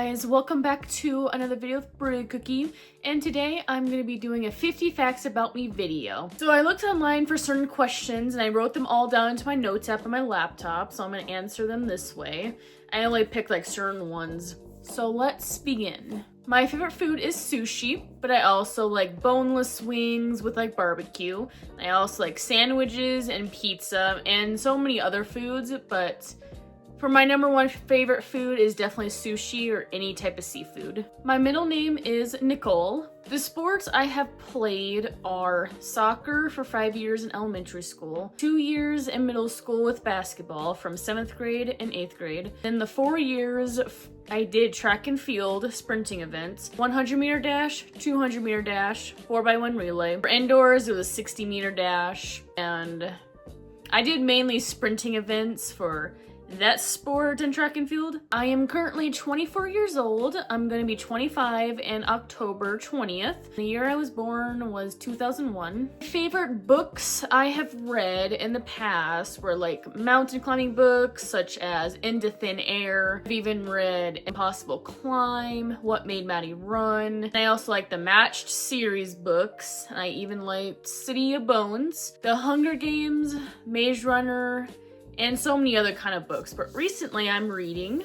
guys, welcome back to another video with Brookee.Cookie, and today I'm going to be doing a 50 facts about me video. So I looked online for certain questions and I wrote them all down into my notes app on my laptop, so I'm going to answer them this way. I only picked like certain ones. So let's begin. My favorite food is sushi, but I also like boneless wings with like barbecue. I also like sandwiches and pizza and so many other foods, but for my number one favorite food is definitely sushi or any type of seafood. My middle name is Nicole. The sports I have played are soccer for 5 years in elementary school, 2 years in middle school with basketball from 7th grade and 8th grade. Then the 4 years I did track and field sprinting events, 100 meter dash, 200 meter dash, 4x1 relay. For indoors, it was a 60 meter dash, and I did mainly sprinting events for that sport and track and field. I am currently 24 years old. I'm gonna be 25 in October 20th. The year I was born was 2001. Favorite books I have read in the past were like mountain climbing books such as Into Thin Air. I've even read Impossible Climb, What Made Maddie Run. And I also like the Matched series books. I even liked City of Bones, The Hunger Games, Maze Runner, and so many other kind of books. But recently I'm reading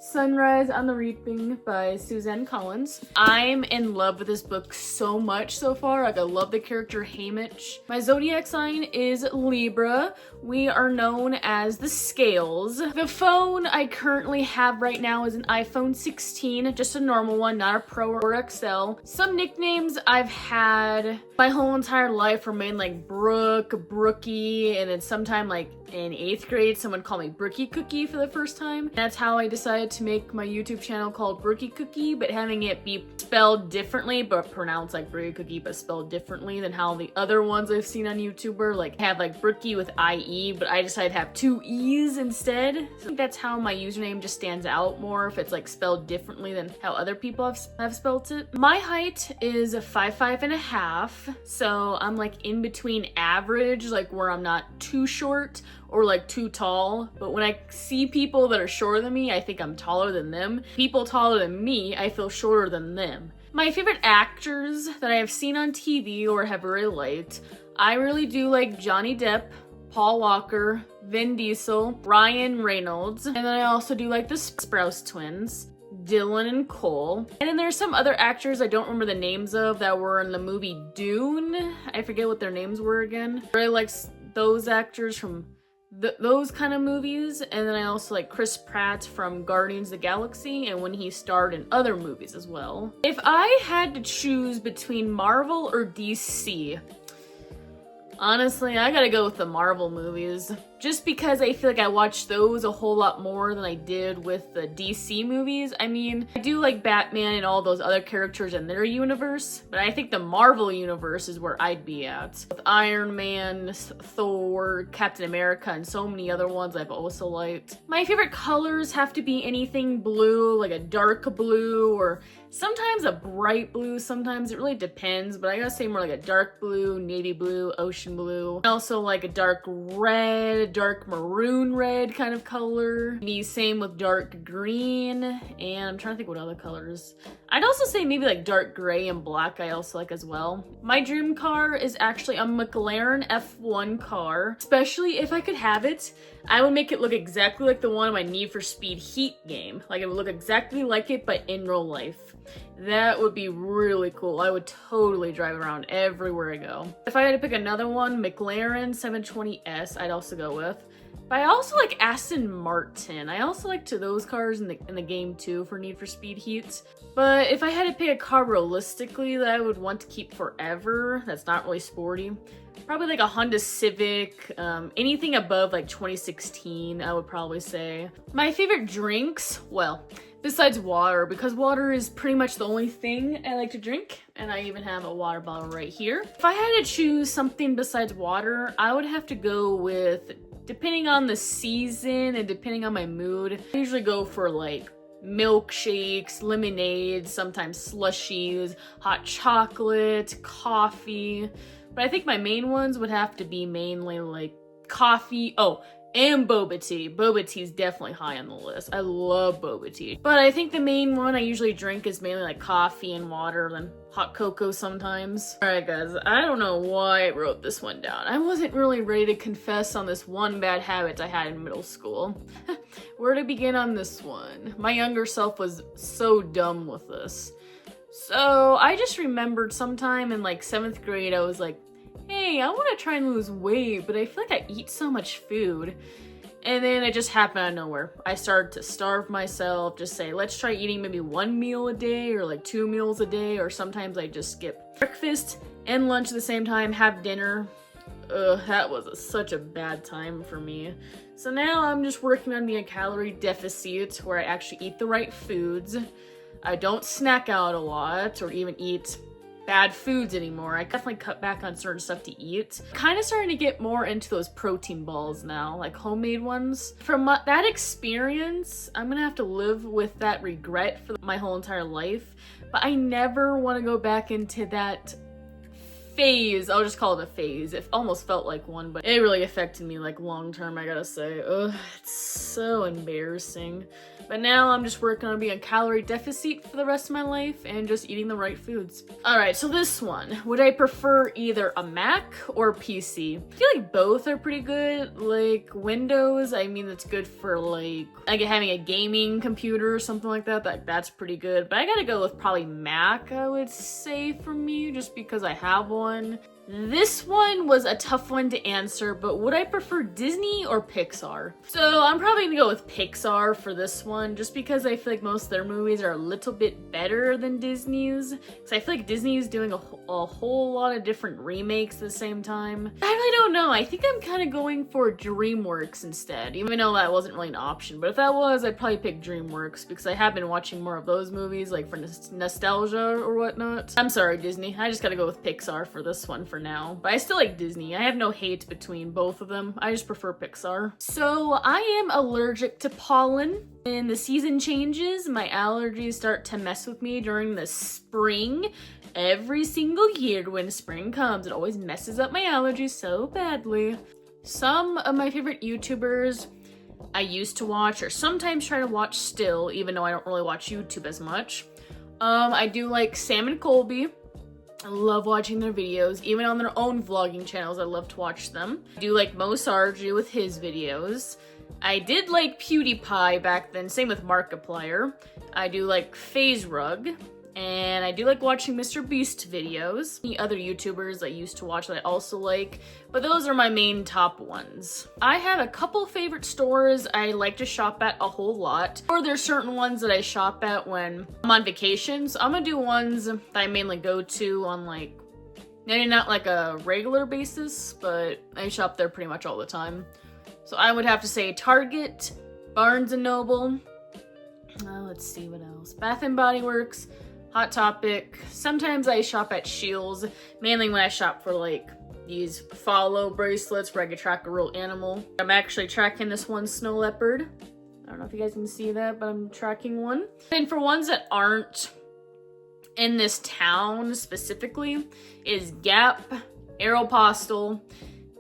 Sunrise on the Reaping by Suzanne Collins. I'm in love with this book so much so far. Like, I love the character Haymitch. My zodiac sign is Libra. We are known as the Scales. The phone I currently have right now is an iPhone 16, just a normal one, not a Pro or XL. Some nicknames I've had my whole entire life remain like Brooke, Brookie, and then sometime like in 8th grade, someone called me Brookee.Cookie for the first time. That's how I decided to make my YouTube channel called Brookee.Cookie, but having it be spelled differently, but pronounced like Brookee.Cookie, but spelled differently than how the other ones I've seen on YouTube were, like have like Brookie with IE, but I decided to have 2 E's instead. So I think that's how my username just stands out more, if it's like spelled differently than how other people have spelled it. My height is 5'5.5", so I'm like in between average, like where I'm not too short or like too tall, but when I see people that are shorter than me, I think I'm taller than them. People taller than me, I feel shorter than them. My favorite actors that I have seen on TV or have really liked, I really do like Johnny Depp, Paul Walker, Vin Diesel, Ryan Reynolds, and then I also do like the Sprouse twins, Dylan and Cole. And then there's some other actors I don't remember the names of that were in the movie Dune. I forget what their names were again. I really like those actors from those kind of movies. And then I also like Chris Pratt from Guardians of the Galaxy and when he starred in other movies as well. If I had to choose between Marvel or DC, honestly, I gotta go with the Marvel movies. Just because I feel like I watched those a whole lot more than I did with the DC movies. I mean, I do like Batman and all those other characters in their universe, but I think the Marvel universe is where I'd be at. With Iron Man, Thor, Captain America, and so many other ones I've also liked. My favorite colors have to be anything blue, like a dark blue, or sometimes a bright blue, sometimes it really depends, but I gotta say more like a dark blue, navy blue, ocean blue. I also like a dark red, dark maroon red kind of color. Maybe same with dark green, and I'm trying to think what other colors. I'd also say maybe like dark gray and black I also like as well. My dream car is actually a McLaren F1 car. Especially if I could have it, I would make it look exactly like the one in my Need for Speed Heat game. Like it would look exactly like it, but in real life. That would be really cool. I would totally drive around everywhere I go. If I had to pick another one, McLaren 720S, I'd also go with. But I also like Aston Martin. I also like those cars in the game too for Need for Speed Heats. But if I had to pick a car realistically that I would want to keep forever, that's not really sporty, probably like a Honda Civic, anything above like 2016, I would probably say. My favorite drinks, well, besides water, because water is pretty much the only thing I like to drink, and I even have a water bottle right here. If I had to choose something besides water, I would have to go with, depending on the season and depending on my mood, I usually go for like milkshakes, lemonades, sometimes slushies, hot chocolate, coffee. But I think my main ones would have to be mainly like coffee, And boba tea. Boba tea is definitely high on the list. I love boba tea. But I think the main one I usually drink is mainly like coffee and water, then hot cocoa sometimes. Alright guys, I don't know why I wrote this one down. I wasn't really ready to confess on this one bad habit I had in middle school. Where to begin on this one? My younger self was so dumb with this. So I just remembered sometime in like 7th grade, I was like, hey, I want to try and lose weight, but I feel like I eat so much food. And then it just happened out of nowhere. I started to starve myself, just say, let's try eating maybe 1 meal a day or like 2 meals a day, or sometimes I just skip breakfast and lunch at the same time, have dinner. Ugh, that was such a bad time for me. So now I'm just working on being a calorie deficit where I actually eat the right foods. I don't snack out a lot or even eat bad foods anymore. I definitely cut back on certain stuff to eat. Kind of starting to get more into those protein balls now, like homemade ones. From that experience, I'm gonna have to live with that regret for my whole entire life, but I never want to go back into that phase. I'll just call it a phase. It almost felt like one, but it really affected me like long term, I gotta say. Ugh, it's so embarrassing. But now I'm just working on being a calorie deficit for the rest of my life and just eating the right foods. Alright, so this one. Would I prefer either a Mac or PC? I feel like both are pretty good. Like Windows, I mean, that's good for like having a gaming computer or something like that. That's pretty good. But I gotta go with probably Mac, I would say, for me, just because I have one. This one was a tough one to answer, but would I prefer Disney or Pixar? So I'm probably gonna go with Pixar for this one, just because I feel like most of their movies are a little bit better than Disney's. Because I feel like Disney is doing a whole lot of different remakes at the same time. I really don't know. I think I'm kind of going for DreamWorks instead, even though that wasn't really an option. But if that was, I'd probably pick DreamWorks because I have been watching more of those movies, like for nostalgia or whatnot. I'm sorry, Disney. I just gotta go with Pixar for this one for now, but I still like Disney. I have no hate between both of them. I just prefer Pixar. So I am allergic to pollen. When the season changes, my allergies start to mess with me during the spring. Every single year when spring comes, it always messes up my allergies so badly. Some of my favorite YouTubers I used to watch or sometimes try to watch still, even though I don't really watch YouTube as much. I do like Sam and Colby. I love watching their videos, even on their own vlogging channels. I love to watch them. I do like Mo Sarju with his videos. I did like PewDiePie back then, same with Markiplier. I do like FaZe Rug, and I do like watching Mr. Beast videos. The other YouTubers I used to watch that I also like, but those are my main top ones. I have a couple favorite stores I like to shop at a whole lot, or there's certain ones that I shop at when I'm on vacation. So I'm gonna do ones that I mainly go to on like, maybe not like a regular basis, but I shop there pretty much all the time. So I would have to say Target, Barnes & Noble, let's see what else, Bath & Body Works, Hot Topic. Sometimes I shop at Scheels, mainly when I shop for like these follow bracelets where I can track a real animal. I'm actually tracking this one snow leopard. I don't know if you guys can see that, but I'm tracking one. And for ones that aren't in this town specifically, is Gap, Aeropostale,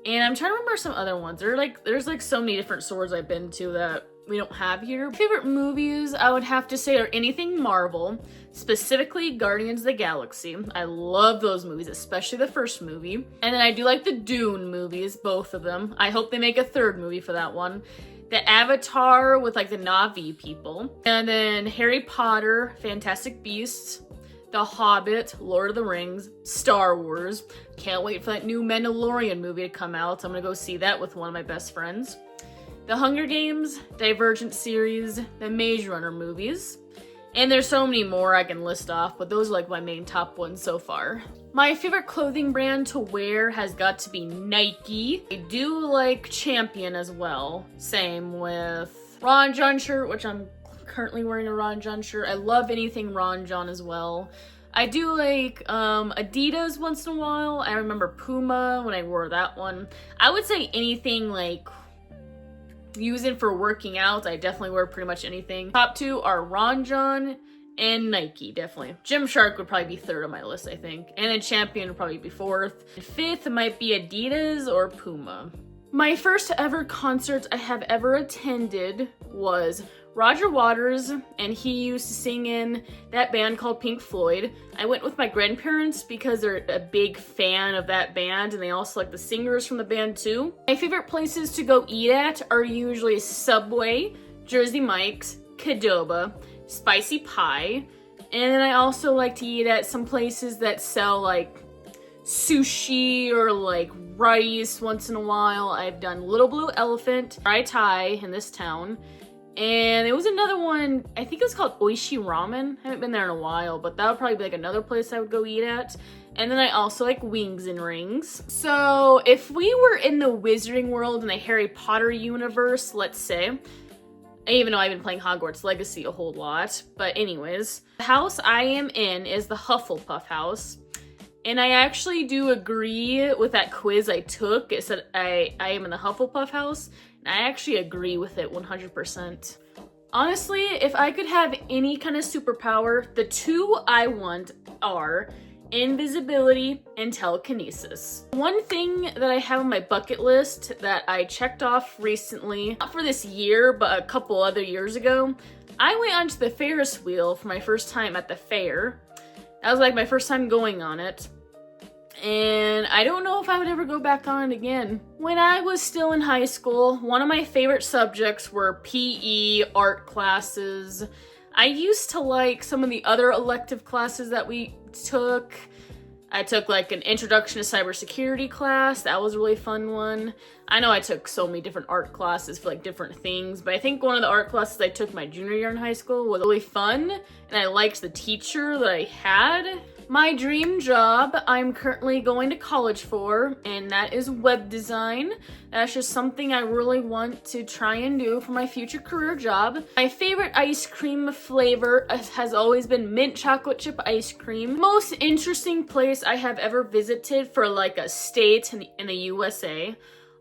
and I'm trying to remember some other ones. There's like so many different stores I've been to that we don't have here. Favorite movies, I would have to say, are anything Marvel, specifically Guardians of the Galaxy. I love those movies, especially the first movie. And then I do like the Dune movies, both of them. I hope they make a third movie for that one. The Avatar with like the Na'vi people. And then Harry Potter, Fantastic Beasts, The Hobbit, Lord of the Rings, Star Wars. Can't wait for that new Mandalorian movie to come out. I'm gonna go see that with one of my best friends. The Hunger Games, Divergent series, the Maze Runner movies. And there's so many more I can list off, but those are like my main top ones so far. My favorite clothing brand to wear has got to be Nike. I do like Champion as well. Same with Ron John shirt, which I'm currently wearing a Ron John shirt. I love anything Ron John as well. I do like Adidas once in a while. I remember Puma when I wore that one. I would say anything like using for working out, I definitely wear pretty much anything. Top two are Ron John and Nike, definitely. Gymshark would probably be third on my list, I think. And then Champion would probably be fourth. And fifth might be Adidas or Puma. My first ever concert I have ever attended was Roger Waters, and he used to sing in that band called Pink Floyd. I went with my grandparents because they're a big fan of that band, and they also like the singers from the band too. My favorite places to go eat at are usually Subway, Jersey Mike's, Qdoba, Spicy Pie, and then I also like to eat at some places that sell like sushi or like rice once in a while. I've done Little Blue Elephant, Dry Thai in this town. And it was another one, I think it was called Oishi Ramen. I haven't been there in a while, but that would probably be like another place I would go eat at. And then I also like Wings and Rings. So if we were in the Wizarding World in the Harry Potter universe, let's say, even though I've been playing Hogwarts Legacy a whole lot, but anyways, the house I am in is the Hufflepuff house. And I actually do agree with that quiz I took. It said I am in the Hufflepuff house. I actually agree with it 100%. Honestly, if I could have any kind of superpower, the two I want are invisibility and telekinesis. One thing that I have on my bucket list that I checked off recently, not for this year, but a couple other years ago, I went onto the Ferris wheel for my first time at the fair. That was like my first time going on it. And I don't know if I would ever go back on it again. When I was still in high school, one of my favorite subjects were PE, art classes. I used to like some of the other elective classes that we took. I took like an introduction to cybersecurity class. That was a really fun one. I know I took so many different art classes for like different things, but I think one of the art classes I took my junior year in high school was really fun, and I liked the teacher that I had. My dream job I'm currently going to college for, and that is web design. That's just something I really want to try and do for my future career job. My favorite ice cream flavor has always been mint chocolate chip ice cream. Most interesting place I have ever visited for like a state in the USA,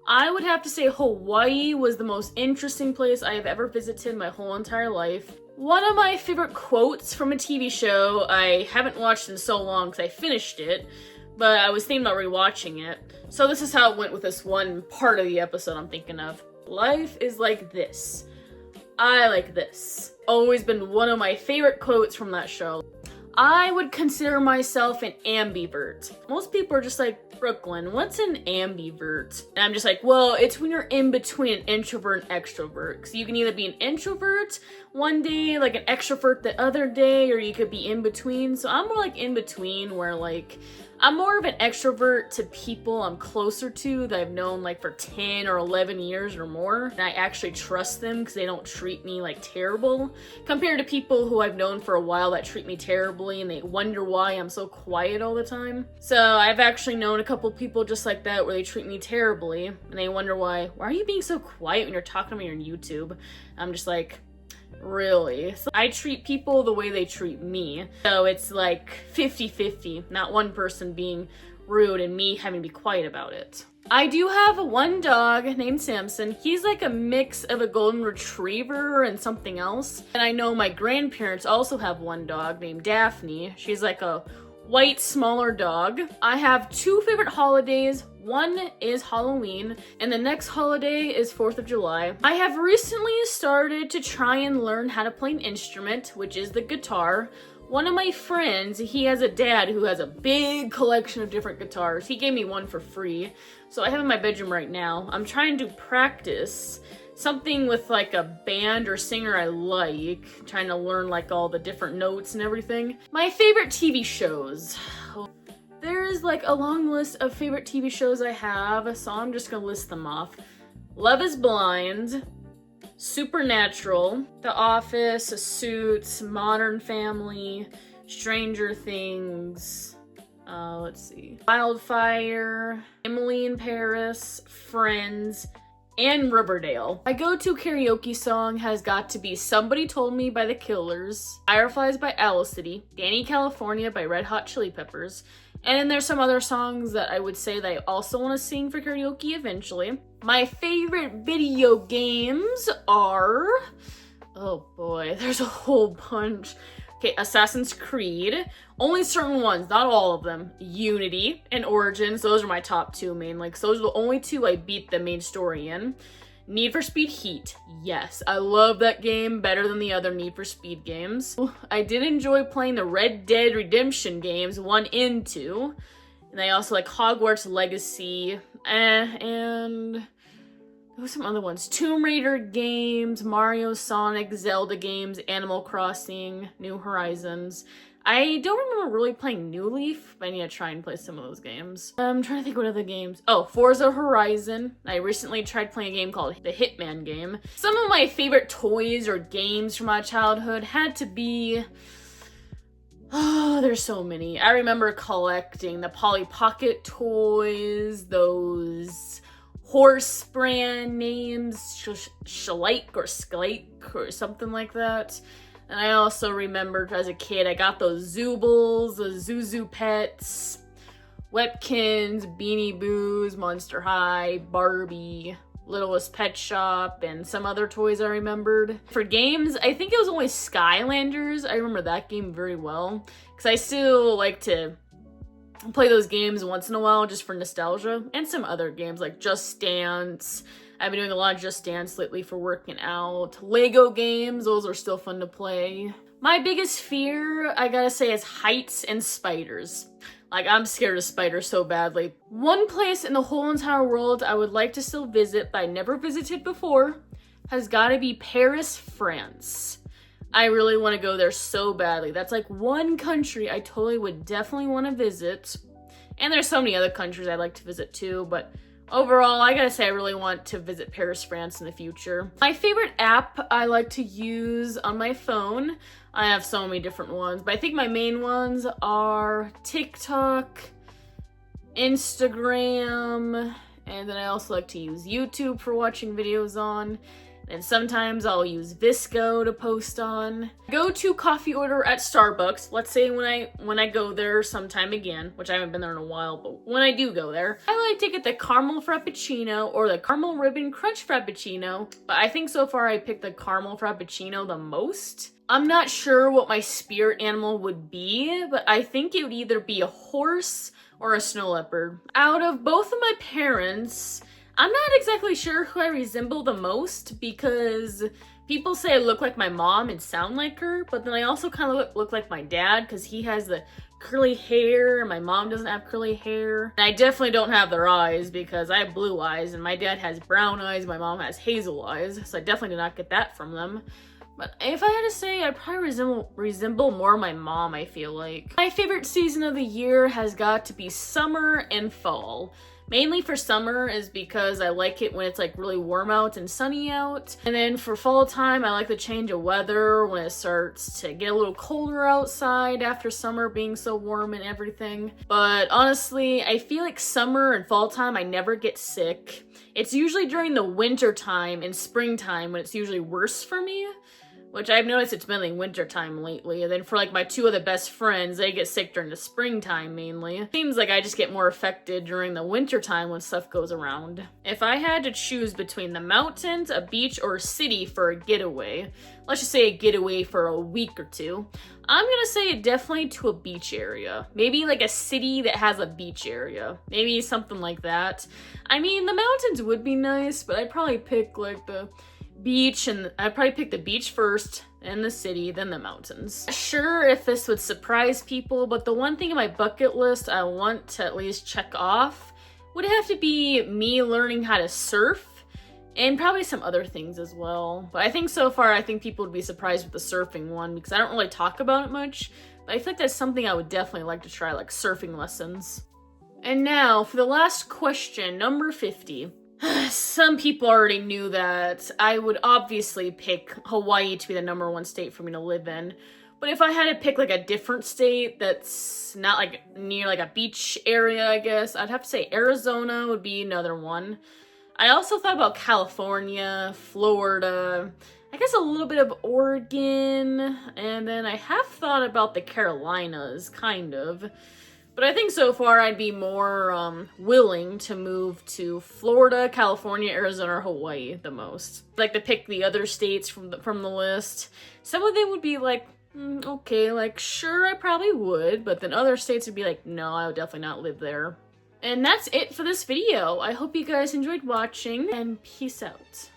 I would have to say Hawaii was the most interesting place I have ever visited my whole entire life. One of my favorite quotes from a TV show I haven't watched in so long because I finished it, but I was thinking about rewatching it. So this is how it went with this one part of the episode I'm thinking of. Life is like this. I like this. Always been one of my favorite quotes from that show. I would consider myself an ambivert. Most people are just like, Brooklyn, what's an ambivert? And I'm just like, well, it's when you're in between an introvert and extrovert. So you can either be an introvert one day, like an extrovert the other day, or you could be in between. So I'm more like in between, where like, I'm more of an extrovert to people I'm closer to that I've known like for 10 or 11 years or more. And I actually trust them because they don't treat me like terrible, compared to people who I've known for a while that treat me terribly and they wonder why I'm so quiet all the time. So I've actually known a couple people just like that where they treat me terribly and they wonder why are you being so quiet when you're talking to me on YouTube? I'm just like, really? So I treat people the way they treat me. So it's like 50-50, not one person being rude and me having to be quiet about it. I do have one dog named Samson. He's like a mix of a golden retriever and something else. And I know my grandparents also have one dog named Daphne. She's like a white, smaller dog. I have two favorite holidays. One is Halloween, and the next holiday is 4th of July. I have recently started to try and learn how to play an instrument, which is the guitar. One of my friends, he has a dad who has a big collection of different guitars. He gave me one for free, so I have it in my bedroom right now. I'm trying to practice something with like a band or singer I like, trying to learn like all the different notes and everything. My favorite TV shows. There is like a long list of favorite TV shows I have, so I'm just gonna list them off. Love is Blind, Supernatural, The Office, Suits, Modern Family, Stranger Things, let's see, Wildfire, Emily in Paris, Friends, and Riverdale. My go-to karaoke song has got to be Somebody Told Me by The Killers, Fireflies by Owl-City, Danny California by Red Hot Chili Peppers, and then there's some other songs that I would say that I also want to sing for karaoke eventually. My favorite video games are, oh boy, there's a whole bunch. Okay, Assassin's Creed. Only certain ones, not all of them. Unity and Origins, those are my top two mainly, because those are the only two I beat the main story in. Need for Speed Heat. Yes, I love that game better than the other Need for Speed games. I did enjoy playing the Red Dead Redemption games, 1 and 2. And I also like Hogwarts Legacy, and there were some other ones. Tomb Raider games, Mario, Sonic, Zelda games, Animal Crossing, New Horizons. I don't remember really playing New Leaf, but I need to try and play some of those games. I'm trying to think what other games. Oh, Forza Horizon. I recently tried playing a game called the Hitman game. Some of my favorite toys or games from my childhood had to be... Oh, there's so many. I remember collecting the Polly Pocket toys, those horse brand names, Shalike or Sklike or something like that. And I also remembered as a kid, I got those Zoobles, those Zuzu Pets, Webkins, Beanie Boos, Monster High, Barbie, Littlest Pet Shop, and some other toys I remembered. For games, I think it was only Skylanders. I remember that game very well, because I still like to play those games once in a while just for nostalgia, and some other games like Just Dance. I've been doing a lot of Just Dance lately for working out. Lego games, those are still fun to play. My biggest fear, I gotta say, is heights and spiders. Like, I'm scared of spiders so badly. One place in the whole entire world I would like to still visit, but I never visited before, has gotta be Paris, France. I really want to go there so badly. That's like one country I totally would definitely want to visit. And there's so many other countries I'd like to visit too, but overall, I gotta say I really want to visit Paris, France in the future. My favorite app I like to use on my phone, I have so many different ones, but I think my main ones are TikTok, Instagram, and then I also like to use YouTube for watching videos on. And sometimes I'll use VSCO to post on. Go to coffee order at Starbucks. Let's say when I go there sometime again, which I haven't been there in a while, but when I do go there, I like to get the caramel frappuccino or the caramel ribbon crunch frappuccino. But I think so far I picked the caramel frappuccino the most. I'm not sure what my spirit animal would be, but I think it would either be a horse or a snow leopard. Out of both of my parents, I'm not exactly sure who I resemble the most, because people say I look like my mom and sound like her, but then I also kind of look like my dad, because he has the curly hair and my mom doesn't have curly hair. And I definitely don't have their eyes, because I have blue eyes and my dad has brown eyes and my mom has hazel eyes, so I definitely did not get that from them. But if I had to say, I'd probably resemble more my mom, I feel like. My favorite season of the year has got to be summer and fall. Mainly for summer is because I like it when it's like really warm out and sunny out. And then for fall time, I like the change of weather when it starts to get a little colder outside after summer being so warm and everything. But honestly, I feel like summer and fall time, I never get sick. It's usually during the winter time and springtime when it's usually worse for me. Which I've noticed it's mainly winter time lately. And then for like my two other best friends, they get sick during the springtime mainly. It seems like I just get more affected during the winter time when stuff goes around. If I had to choose between the mountains, a beach, or a city for a getaway, let's just say a getaway for a week or two, I'm gonna say definitely to a beach area. Maybe like a city that has a beach area. Maybe something like that. I mean, the mountains would be nice, but I'd probably pick like the beach, and I'd probably pick the beach first, and the city, then the mountains. Not sure if this would surprise people, but the one thing on my bucket list I want to at least check off would have to be me learning how to surf, and probably some other things as well. But I think so far, I think people would be surprised with the surfing one, because I don't really talk about it much, but I feel like that's something I would definitely like to try, like surfing lessons. And now, for the last question, number 50. Some people already knew that I would obviously pick Hawaii to be the #1 state for me to live in. But if I had to pick like a different state that's not like near like a beach area, I guess, I'd have to say Arizona would be another one. I also thought about California, Florida, I guess a little bit of Oregon, and then I have thought about the Carolinas, kind of. But I think so far I'd be more willing to move to Florida, California, Arizona, or Hawaii the most. I'd like to pick the other states from the list. Some of them would be like Okay, like, sure, I probably would, but then other states would be like, no, I would definitely not live there. And that's it for this video. I hope you guys enjoyed watching, and peace out.